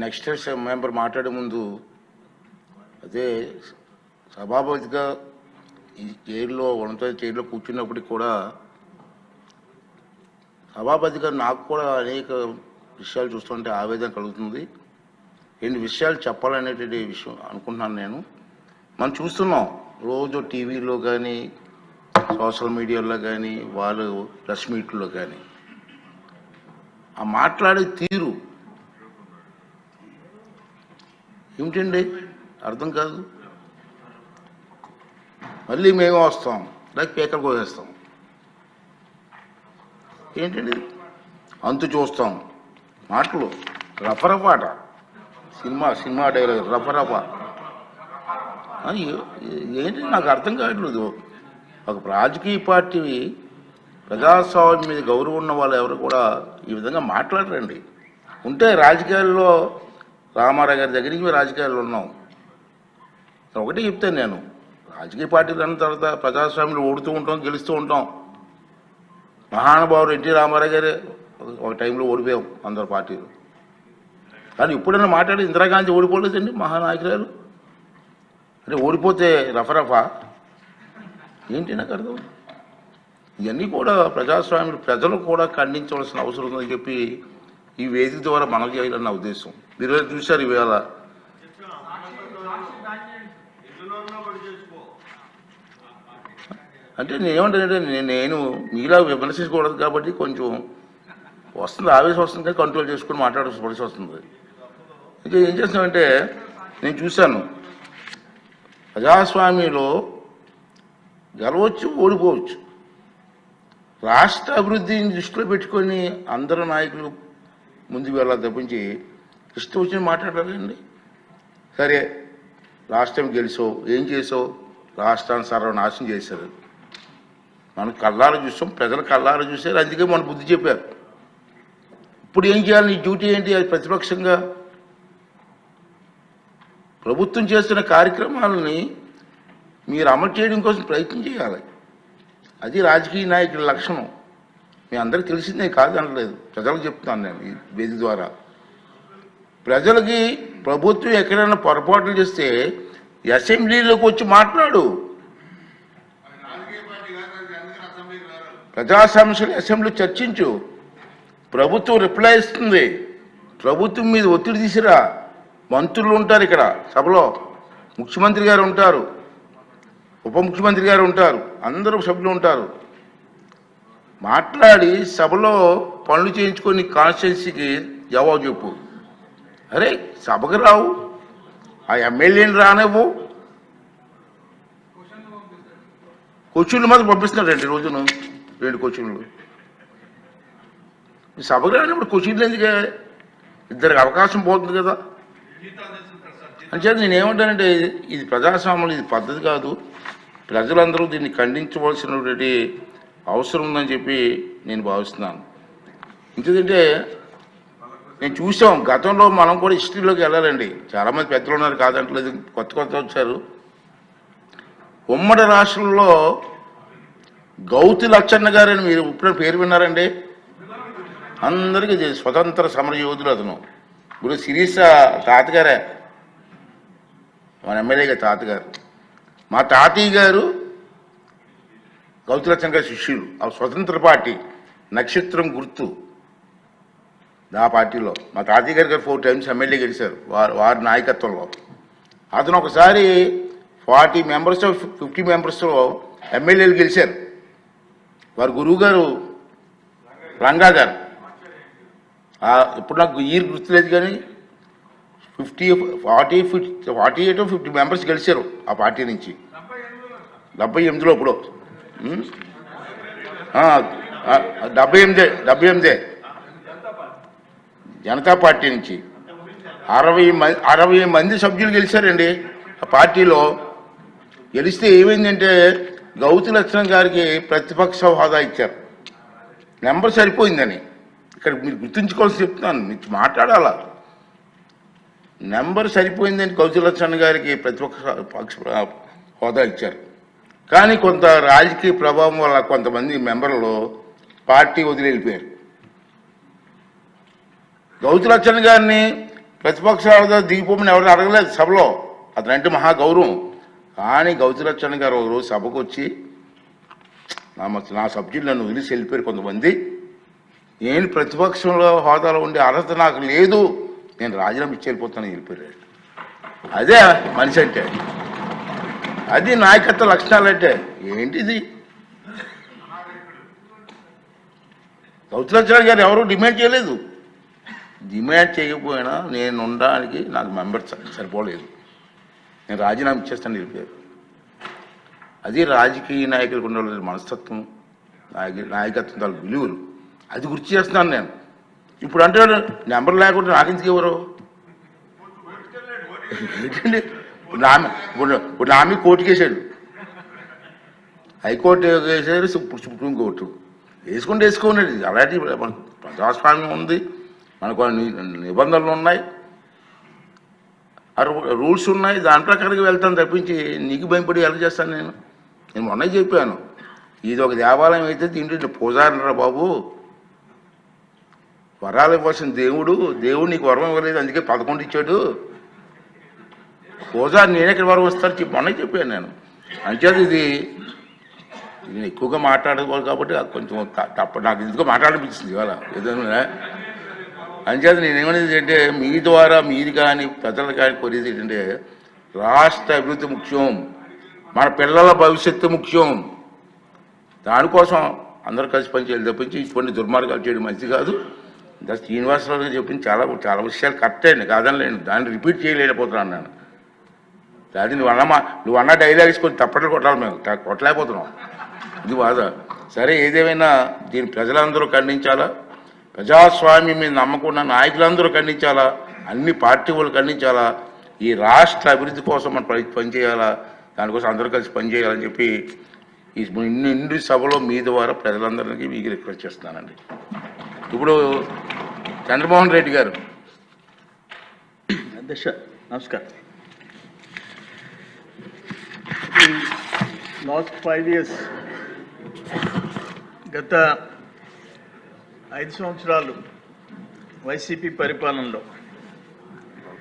Next member మాట్లాడే ముందు అదే సభాపతిగా ఈ చైర్లో ఉన్నత చైర్లో కూర్చున్నప్పటికి కూడా సభాపతిగా నాకు కూడా అనేక విషయాలు చూస్తుంటే ఆవేదన కలుగుతుంది. ఎన్ని విషయాలు చెప్పాలనేటువంటి విషయం అనుకుంటున్నాను నేను. మనం చూస్తున్నాం రోజు టీవీలో కానీ సోషల్ మీడియాలో కానీ వాళ్ళు ప్రెస్ మీట్లో కానీ ఆ మాట్లాడే తీరు ఏమిటండి అర్థం కాదు. మళ్ళీ మేము వస్తాం లేక పేకలు కోసేస్తాం ఏంటండి అంతు చూస్తాం మాటలు రఫరఫాట సినిమా డైలాగ్ రఫరఫా ఏంటి నాకు అర్థం కావట్లేదు. ఒక రాజకీయ పార్టీ ప్రజాస్వామ్యం మీద గౌరవం ఉన్న వాళ్ళు ఎవరు కూడా ఈ విధంగా మాట్లాడరండి. ఉంటే రాజకీయాల్లో రామారావు గారి దగ్గర నుంచి రాజకీయాల్లో ఉన్నాం. ఒకటే చెప్తాను నేను, రాజకీయ పార్టీలు అన్న తర్వాత ప్రజాస్వామ్యంలో ఓడుతూ ఉంటాం, గెలుస్తూ ఉంటాం. మహానుభావుడు ఎన్టీ రామారావు గారే ఒక టైంలో ఓడిపోయాం అందరు పార్టీలు. కానీ ఇప్పుడైనా మాట్లాడి ఇందిరాగాంధీ ఓడిపోలేదండి మహానాయకురాలు. అంటే ఓడిపోతే రఫరఫా ఏంటి నాకు అర్థం. ఇవన్నీ కూడా ప్రజాస్వామ్యం ప్రజలు కూడా ఖండించవలసిన అవసరం ఉందని చెప్పి ఈ వేదిక ద్వారా మనం చేయాలని నా ఉద్దేశం. మీరు చూశారు ఇవాళ అంటే నేనేమంటానంటే నేను మీలా విమర్శించకూడదు కాబట్టి కొంచెం వస్తుంది, ఆవేశం వస్తుంది కానీ కంట్రోల్ చేసుకుని మాట్లాడాల్సి వస్తుంది. ఇంకా ఏం చేస్తామంటే నేను చూశాను ప్రజాస్వామ్యంలో గెలవచ్చు ఓడిపోవచ్చు. రాష్ట్ర అభివృద్ధిని దృష్టిలో పెట్టుకొని అందరు నాయకులు ముందుకు వెళ్ళాలి తప్పించి ఇష్టం వచ్చి మాట్లాడాలండి. సరే రాష్ట్రం గెలిచావు, ఏం చేసావు? రాష్ట్రాన్ని సర్వనాశనం చేశారు. మనం కళ్ళారు చూసాం, ప్రజలు కళ్ళారు చూశారు, అందుకే మన బుద్ధి చెప్పారు. ఇప్పుడు ఏం చేయాలి? నీ డ్యూటీ ఏంటి? అది ప్రతిపక్షంగా ప్రభుత్వం చేస్తున్న కార్యక్రమాలని మీరు అమలు చేయడం కోసం ప్రయత్నం చేయాలి. అది రాజకీయ నాయకుల లక్షణం. మీ అందరికీ తెలిసిందే కాదనలేదు, ప్రజలకు చెప్తున్నాను నేను ఈ వేదిక ద్వారా. ప్రజలకి ప్రభుత్వం ఎక్కడైనా పొరపాట్లు చేస్తే అసెంబ్లీలోకి వచ్చి మాట్లాడు. ప్రజా సమస్యలు అసెంబ్లీ చర్చించు. ప్రభుత్వం రిప్లై ఇస్తుంది. ప్రభుత్వం మీద ఒత్తిడి తీసిరా. మంత్రులు ఉంటారు ఇక్కడ సభలో, ముఖ్యమంత్రి గారు ఉంటారు, ఉప ముఖ్యమంత్రి గారు ఉంటారు, అందరూ సభ్యులు ఉంటారు. మాట్లాడి సభలో పనులు చేయించుకొని కాన్స్టిట్యున్సీకి జవాబు చెప్పు. అరే సభకు రావు, ఆ ఎమ్మెల్యేని రానివ్వు. క్వశ్చన్లు మాత్రం పంపిస్తున్నారు 2 రోజులు 2 క్వశ్చన్లు. సభకు రానిప్పుడు క్వశ్చన్లు ఎందుకే? ఇద్దరికి అవకాశం పోతుంది కదా. అంచేత నేనేమంటానంటే ఇది ప్రజాస్వామ్యం, ఇది పద్ధతి కాదు. ప్రజలందరూ దీన్ని ఖండించవలసినటువంటి అవసరం ఉందని చెప్పి నేను భావిస్తున్నాను. ఎందుకంటే నేను చూసాం గతంలో మనం కూడా హిస్టరీలోకి వెళ్ళాలండి. చాలామంది పెద్దలు ఉన్నారు కాదంటలేదు, కొత్త వచ్చారు. ఉమ్మడి రాష్ట్రంలో గౌతి లచ్చన్న గారని మీరు ఇప్పుడు పేరు విన్నారండి? అందరికీ స్వతంత్ర సమర యోధులు అతను. ఇప్పుడు సిరీస తాతగారే, మన ఎమ్మెల్యేగా తాతగారు. మా తాతయ్య గారు గౌతి లచ్చన్న గారి శిష్యులు. ఆ స్వతంత్ర పార్టీ నక్షత్రం గుర్తు ఆ పార్టీలో మా తాతయ్య గారు 4 టైమ్స్ ఎమ్మెల్యే గెలిచారు వారి నాయకత్వంలో. అతను ఒకసారి 40 మెంబర్స్ 50 మెంబర్స్లో ఎమ్మెల్యేలు గెలిచారు. వారి గురువు గారు రంగా గారు. ఇప్పుడు నాకు ఇయర్ గుర్తులేదు కానీ 48 మెంబర్స్ గెలిచారు ఆ పార్టీ నుంచి 78లో. ఇప్పుడు 78 జనతా పార్టీ నుంచి 60 మంది సభ్యులు గెలిచారండి ఆ పార్టీలో. గెలిస్తే ఏమైందంటే గౌతి లక్ష్మణ్ గారికి ప్రతిపక్ష హోదా ఇచ్చారు. నెంబర్ సరిపోయిందని ఇక్కడ మీరు గుర్తుంచుకోవాల్సి చెప్తున్నాను, మీరు మాట్లాడాలా. నెంబర్ సరిపోయిందని గౌతి లక్ష్మణ్ గారికి ప్రతిపక్ష హోదా ఇచ్చారు. కానీ కొంత రాజకీయ ప్రభావం వల్ల కొంతమంది మెంబర్లు పార్టీ వదిలి వెళ్ళిపోయారు. గౌతి లక్ష్మణ్ గారిని ప్రతిపక్షాలు దిగిపోమని ఎవరు అడగలేదు సభలో, అతనంటే మహా గౌరవం. కానీ గౌతులచ్చన్న గారు ఒక రోజు సభకు వచ్చి నా సబ్జెక్టు నన్ను వదిలేసి వెళ్ళిపోయారు కొంతమంది, నేను ప్రతిపక్షంలో హోదాలో ఉండే అర్హత నాకు లేదు, నేను రాజీనామా ఇచ్చి వెళ్ళిపోతానని వెళ్ళిపోయారు. అదే మనిషి అంటే, అది నాయకత్వ లక్షణాలు అంటే ఏంటిది? గౌతులచ్చన్న గారు ఎవరు డిమాండ్ చేయలేదు. డిమాండ్ చేయకపోయినా నేను ఉండడానికి నాకు మెంబర్స్ సరిపోలేదు, నేను రాజీనామా ఇచ్చేస్తాను వెళ్ళిపోయారు. అది రాజకీయ నాయకులకు ఉండాలి మనస్తత్వం, నాయకత్వం తాలూ విలువలు, అది గుర్తు చేస్తున్నాను నేను. ఇప్పుడు అంటే నెంబర్ లేకుండా నాకెందుకు ఎవరు ఏంటండి? ఇప్పుడు నా మీద కోర్టుకు వేసాడు, హైకోర్టు వేసారు, సుప్రీంకోర్టు వేసుకోండి. అలాంటి మనకు ప్రజాస్వామ్యం ఉంది, మనకు నిబంధనలు ఉన్నాయి, రూల్స్ ఉన్నాయి, దాని ప్రకారంగా వెళ్తాను తప్పించి నీకు భయపడి ఎలా చేస్తాను నేను మొన్న చెప్పాను, ఇది ఒక దేవాలయం అయితే దీంట్లో పూజారిరా బాబు, వరాలు ఇవ్వాల్సిన దేవుడు నీకు వరం ఇవ్వలేదు, అందుకే 11 ఇచ్చాడు, పూజారి నేనే ఇక్కడ వరం వస్తాను మొన్న చెప్పాను నేను. అంచేది ఇది నేను ఎక్కువగా మాట్లాడకూడదు కాబట్టి కొంచెం నాకు ఎందుకో మాట్లాడనిపించింది ఇవాళ ఏదైనా. అంచేది నేనేమనేది అంటే మీ ద్వారా మీరు కానీ ప్రజలు కానీ కోరేది ఏంటంటే రాష్ట్ర అభివృద్ధి ముఖ్యం, మన పిల్లల భవిష్యత్తు ముఖ్యం, దానికోసం అందరూ కలిసి పనిచేయాలి తప్పించి ఇటువంటి దుర్మార్గాలు చేయడం మంచిది కాదు. శ్రీనివాసరావు గారు చెప్పింది చాలా విషయాలు కరెక్టే అండి, కాదనలేను, దాన్ని రిపీట్ చేయలేకపోతున్నాను నేను. అది నువ్వు అన్న డైలాగ్స్ కొంచెం తప్పట్లు కొట్టాలి, మేము కొట్టలేకపోతున్నాం, ఇది బాధ. సరే ఏదేమైనా దీన్ని ప్రజలందరూ ఖండించాలా, ప్రజాస్వామ్యం మీద నమ్మకం ఉన్న నాయకులందరూ ఖండించాలా, అన్ని పార్టీ వాళ్ళు ఖండించాలా, ఈ రాష్ట్ర అభివృద్ధి కోసం మనం పనిచేయాలా, దానికోసం అందరూ కలిసి పనిచేయాలని చెప్పి ఈ ఇన్ని సభలో మీ ద్వారా ప్రజలందరికీ మీకు రిక్వెస్ట్ చేస్తున్నానండి. ఇప్పుడు చంద్రమోహన్ రెడ్డి గారు. అధ్యక్ష నమస్కారం. లాస్ట్ 5 years గత 5 సంవత్సరాలు వైసీపీ పరిపాలనలో